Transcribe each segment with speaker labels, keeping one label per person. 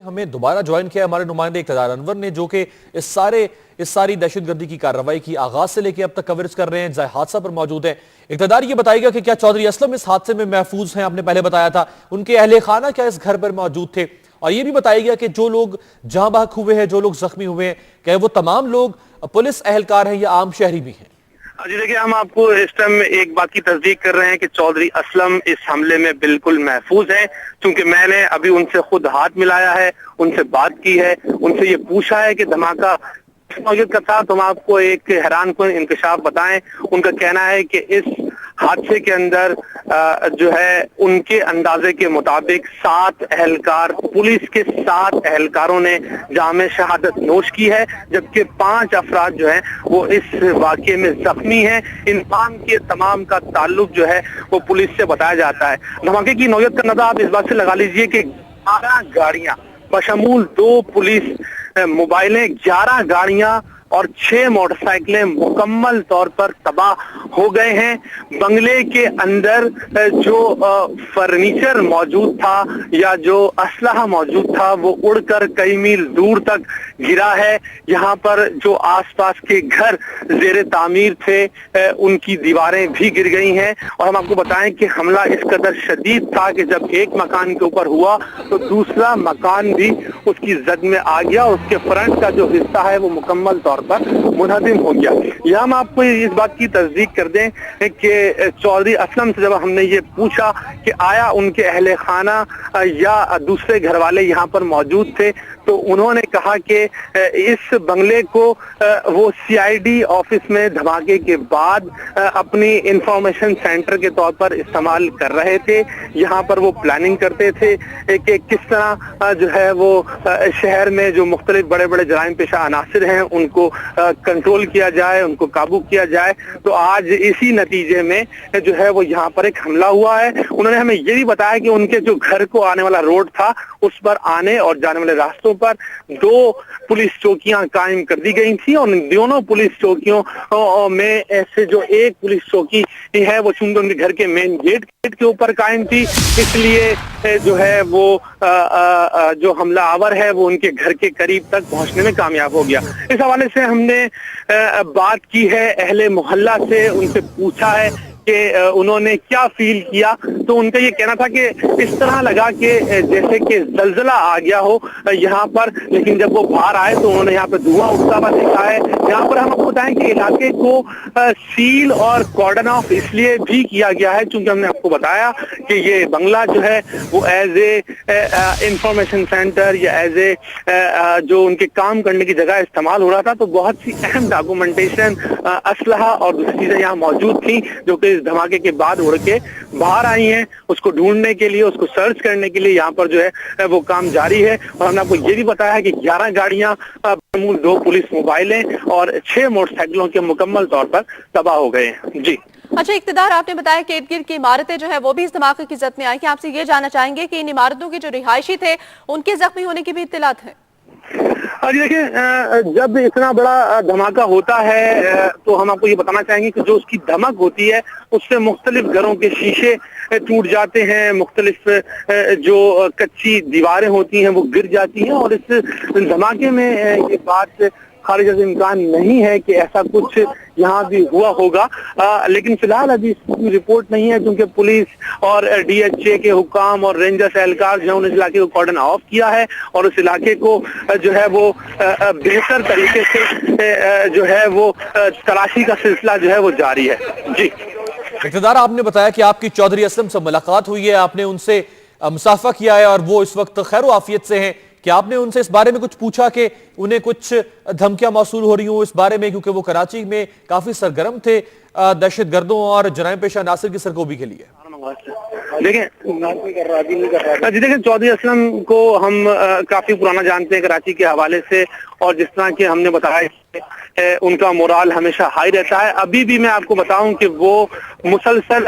Speaker 1: ہمیں دوبارہ جوائن کیا ہمارے نمائندے اقتدار انور نے، جو کہ اس ساری دہشت گردی کی کارروائی کی آغاز سے لے کے اب تک کوریج کر رہے ہیں، حادثہ پر موجود ہیں۔ اقتدار یہ بتائے گا کہ کیا چودھری اسلم اس حادثے میں محفوظ ہیں؟ آپ نے پہلے بتایا تھا ان کے اہل خانہ کیا اس گھر پر موجود تھے، اور یہ بھی بتائے گا کہ جو لوگ جاں بحق ہوئے ہیں، جو لوگ زخمی ہوئے ہیں، کیا وہ تمام لوگ پولیس اہلکار ہیں یا عام شہری بھی ہیں؟
Speaker 2: جی دیکھیں، ہم آپ کو اس ٹائم ایک بات کی تصدیق کر رہے ہیں کہ چودھری اسلم اس حملے میں بالکل محفوظ ہیں، کیونکہ میں نے ابھی ان سے خود ہاتھ ملایا ہے، ان سے بات کی ہے، ان سے یہ پوچھا ہے کہ دھماکہ موجود کا تھا۔ تو ہم آپ کو ایک حیران کن انکشاف بتائیں۔ ان کا کہنا ہے کہ اس حادثے کے اندر جو ہے ان کے اندازے کے مطابق 7 اہلکار، پولیس کے 7 اہلکاروں نے جامِ شہادت نوش کی ہے، جبکہ 5 افراد جو ہیں وہ اس واقعے میں زخمی ہیں۔ ان تمام کا تعلق جو ہے وہ پولیس سے بتایا جاتا ہے۔ دھماکے کی نوعیت کا اندازہ آپ اس بات سے لگا لیجئے کہ 11 گاڑیاں بشمول 2 پولیس موبائلیں، 11 گاڑیاں اور 6 موٹر سائیکلیں مکمل طور پر تباہ ہو گئے ہیں۔ بنگلے کے اندر جو فرنیچر موجود تھا یا جو اسلحہ موجود تھا وہ اڑ کر کئی میل دور تک گرا ہے۔ یہاں پر جو آس پاس کے گھر زیر تعمیر تھے ان کی دیواریں بھی گر گئی ہیں، اور ہم آپ کو بتائیں کہ حملہ اس قدر شدید تھا کہ جب ایک مکان کے اوپر ہوا تو دوسرا مکان بھی اس کی زد میں آ گیا، اس کے فرنٹ کا جو حصہ ہے وہ مکمل طور پر منہدم ہو گیا۔ یہاں ہم آپ کو اس بات کی تصدیق کر دیں کہ چودھری اسلم سے جب ہم نے یہ پوچھا کہ آیا ان کے اہل خانہ یا دوسرے گھر والے یہاں پر موجود تھے، تو انہوں نے کہا کہ اس بنگلے کو وہ CID آفس میں دھماکے کے بعد اپنی انفارمیشن سینٹر کے طور پر استعمال کر رہے تھے۔ یہاں پر وہ پلاننگ کرتے تھے کہ کس طرح جو ہے وہ شہر میں جو مختلف بڑے بڑے جرائم پیشہ عناصر ہیں ان کو کنٹرول کیا جائے، ان کو قابو کیا جائے۔ تو آج اسی نتیجے میں جو ہے وہ یہاں پر ایک حملہ ہوا ہے۔ انہوں نے ہمیں یہ بھی بتایا کہ ان کے جو گھر کو آنے والا روڈ تھا اس پر آنے اور جانے والے راستوں پر 2 پولیس چوکیاں قائم کر دی گئی تھیں، اور ان دونوں پولیس چوکیوں میں سے جو ایک پولیس چوکی ہے وہ چونکہ ان کے گھر کے مین گیٹ کے اوپر قائم تھی، اس لیے جو ہے وہ جو حملہ آور ہے وہ ان کے گھر کے قریب تک پہنچنے میں کامیاب ہو گیا۔ اس حوالے سے ہم نے بات کی ہے اہل محلہ سے، ان سے پوچھا ہے کہ انہوں نے کیا فیل کیا، تو ان کا یہ کہنا تھا کہ اس طرح لگا کہ جیسے کہ زلزلہ آ گیا ہو یہاں پر، لیکن جب وہ باہر آئے تو انہوں نے یہاں پہ دھواں اٹھتا ہوا دیکھا ہے۔ یہاں پر ہم آپ کو بتائیں کہ علاقے کو سیل اور کارڈن آف اس لیے بھی کیا گیا ہے چونکہ ہم نے آپ کو بتایا کہ یہ بنگلہ جو ہے وہ ایز اے انفارمیشن سینٹر یا ایز اے جو ان کے کام کرنے کی جگہ استعمال ہو رہا تھا، تو بہت سی اہم ڈاکومنٹیشن، اسلحہ اور دوسری چیزیں یہاں موجود تھیں جو کہ اس دھماکے کے بعد اڑ کے باہر آئی ہیں۔ اس کو ڈھونڈنے کے لیے، اس کو سرچ کرنے کے لیے یہاں پر جو ہے وہ کام جاری ہے، اور ہم نے آپ کو یہ بھی بتایا ہے کہ 11 گاڑیاں، 2 پولیس موبائلیں اور 6 موٹر سائیکلوں کے مکمل طور پر تباہ ہو گئے ہیں۔ جی
Speaker 3: اچھا اقتدار، آپ نے بتایا کہ ارد گرد کی عمارتیں جو ہے وہ بھی اس دھماکے کی زد میں آئی، کہ آپ سے یہ جاننا چاہیں گے کہ ان عمارتوں کے جو رہائشی تھے ان کے زخمی ہونے کی بھی اطلاعات ہیں؟
Speaker 2: جی دیکھیں، جب اتنا بڑا دھماکہ ہوتا ہے تو ہم آپ کو یہ بتانا چاہیں گے کہ جو اس کی دھمک ہوتی ہے اس سے مختلف گھروں کے شیشے ٹوٹ جاتے ہیں، مختلف جو کچی دیواریں ہوتی ہیں وہ گر جاتی ہیں، اور اس دھماکے میں یہ بات خارج از امکان نہیں ہے کہ ایسا کچھ یہاں بھی ہوا ہوگا، لیکن فی الحال ابھی رپورٹ نہیں ہے، کیونکہ پولیس اور DHA کے حکام اور رینجرز اہلکار جو ہیں اس علاقے کو کارڈن آف کیا ہے، اور اس علاقے کو جو ہے وہ بہتر طریقے سے جو ہے وہ تلاشی کا سلسلہ جو ہے وہ جاری ہے۔ جی
Speaker 1: اقتدار، آپ نے بتایا کہ آپ کی چودھری اسلم سے ملاقات ہوئی ہے، آپ نے ان سے مصافحہ کیا ہے اور وہ اس وقت خیر و عافیت سے ہیں، کہ آپ نے ان سے اس بارے میں کچھ پوچھا کہ انہیں کچھ دھمکیاں موصول ہو رہی ہوں اس بارے میں، کیونکہ وہ کراچی میں کافی سرگرم تھے دہشت گردوں اور جرائم پیشہ عناصر کی سرکوبی کے لیے؟
Speaker 2: دیکھیں، چودھری اسلم کو ہم کافی پرانا جانتے ہیں کراچی کے حوالے سے، اور جس طرح کہ ہم نے بتایا ان کا مورال ہمیشہ ہائی رہتا ہے۔ ابھی بھی میں آپ کو بتاؤں کہ وہ مسلسل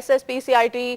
Speaker 3: SSP CID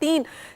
Speaker 3: 3